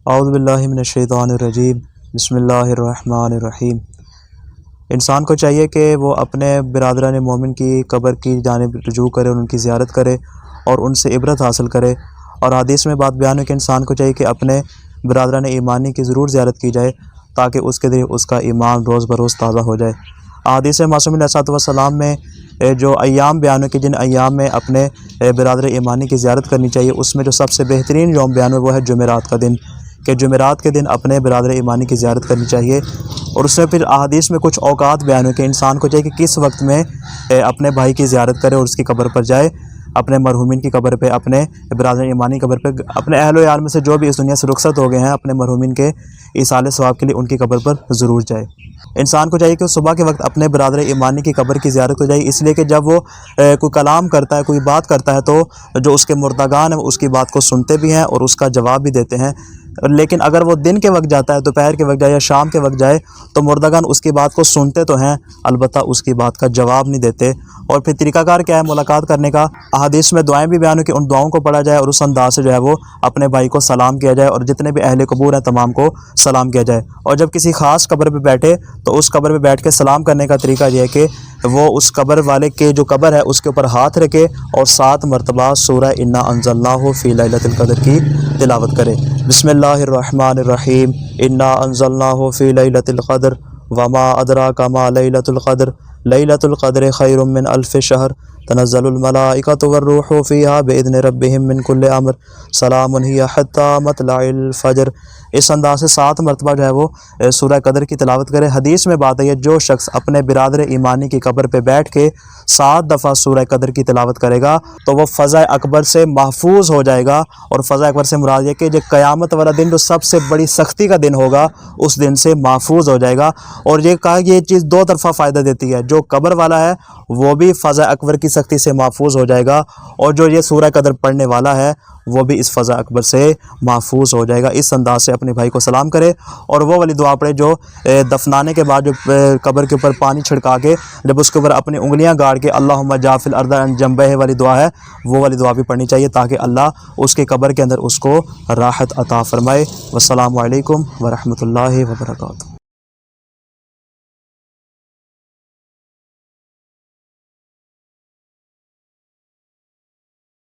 اعوذ باللہ من الشیطان الرجیم بسم اللہ الرحمن الرحیم۔ انسان کو چاہیے کہ وہ اپنے برادران مومن کی قبر کی جانب رجوع کرے اور ان کی زیارت کرے اور ان سے عبرت حاصل کرے، اور حدیث میں بات بیان ہے کہ انسان کو چاہیے کہ اپنے برادران ایمانی کی ضرور زیارت کی جائے تاکہ اس کے ذریعے اس کا ایمان روز بروز تازہ ہو جائے۔ حدیث معصوم علیہ السلام میں جو ایام بیان ہے کہ جن ایام میں اپنے برادر ایمانی کی زیارت کرنی چاہیے، اس میں جو سب سے بہترین یوم بیان ہے وہ ہے جمعرات کا دن، کہ جمعرات کے دن اپنے برادر ایمانی کی زیارت کرنی چاہیے۔ اور اس میں پھر احادیث میں کچھ اوقات بیان ہے کہ انسان کو چاہیے کہ کس وقت میں اپنے بھائی کی زیارت کرے اور اس کی قبر پر جائے، اپنے مرحومین کی قبر پہ، اپنے برادر ایمانی قبر پہ، اپنے اہل و عیال میں سے جو بھی اس دنیا سے رخصت ہو گئے ہیں اپنے مرحومین کے ایصال ثواب کے لیے ان کی قبر پر ضرور جائے۔ انسان کو چاہیے کہ صبح کے وقت اپنے برادر ایمانی کی قبر کی زیارت کو جائے، اس لیے کہ جب وہ کوئی کلام کرتا ہے، کوئی بات کرتا ہے، تو جو اس کے مردگان ہیں وہ اس کی بات کو سنتے بھی ہیں اور اس کا جواب بھی دیتے ہیں۔ لیکن اگر وہ دن کے وقت جاتا ہے، دوپہر کے وقت جائے یا شام کے وقت جائے، تو مردگان اس کی بات کو سنتے تو ہیں، البتہ اس کی بات کا جواب نہیں دیتے۔ اور پھر طریقہ کار کیا ہے ملاقات کرنے کا؟ احادیث میں دعائیں بھی بیان ہو کہ ان دعاؤں کو پڑھا جائے اور اس انداز سے جو ہے وہ اپنے بھائی کو سلام کیا جائے، اور جتنے بھی اہل قبور ہیں تمام کو سلام کیا جائے۔ اور جب کسی خاص قبر پہ بیٹھے تو اس قبر پہ بیٹھ کے سلام کرنے کا طریقہ یہ ہے کہ وہ اس قبر والے کے جو قبر ہے اس کے اوپر ہاتھ رکھے اور 7 مرتبہ سورہ انا انزلناہ فی لیلۃ القدر کی تلاوت کرے۔ بسم اللہ الرحمن الرحیم، انا انزلناہ فی لیلۃ القدر وما ادراک ما لیلۃ القدر لیلۃ القدر خیر من الف شہر تنزل الملائکۃ والروح فیہا باذن ربہم من کل امر سلام ہی حتی مطلع الفجر۔ اس انداز سے 7 مرتبہ جو ہے وہ سورہ قدر کی تلاوت کرے۔ حدیث میں بات ہے جو شخص اپنے برادر ایمانی کی قبر پہ بیٹھ کے 7 دفعہ سورہ قدر کی تلاوت کرے گا تو وہ فضا اکبر سے محفوظ ہو جائے گا، اور فضا اکبر سے مراد یہ کہ جو قیامت والا دن جو سب سے بڑی سختی کا دن ہوگا اس دن سے محفوظ ہو جائے گا۔ اور یہ کہا کہ یہ چیز 2 طرفہ فائدہ دیتی ہے، جو قبر والا ہے وہ بھی فضا اکبر کی سختی سے محفوظ ہو جائے گا، اور جو یہ سورہ قدر پڑھنے والا ہے وہ بھی اس فضا اکبر سے محفوظ ہو جائے گا۔ اس انداز سے اپنے بھائی کو سلام کرے اور وہ والی دعا پڑھے جو دفنانے کے بعد جو قبر کے اوپر پانی چھڑکا کے جب اس کے اوپر اپنی انگلیاں گاڑ کے اللہم جعل الارض عن جنبیہ والی دعا ہے، وہ والی دعا بھی پڑھنی چاہیے تاکہ اللہ اس کے قبر کے اندر اس کو راحت عطا فرمائے۔ والسلام علیکم ورحمۃ اللہ وبرکاتہ۔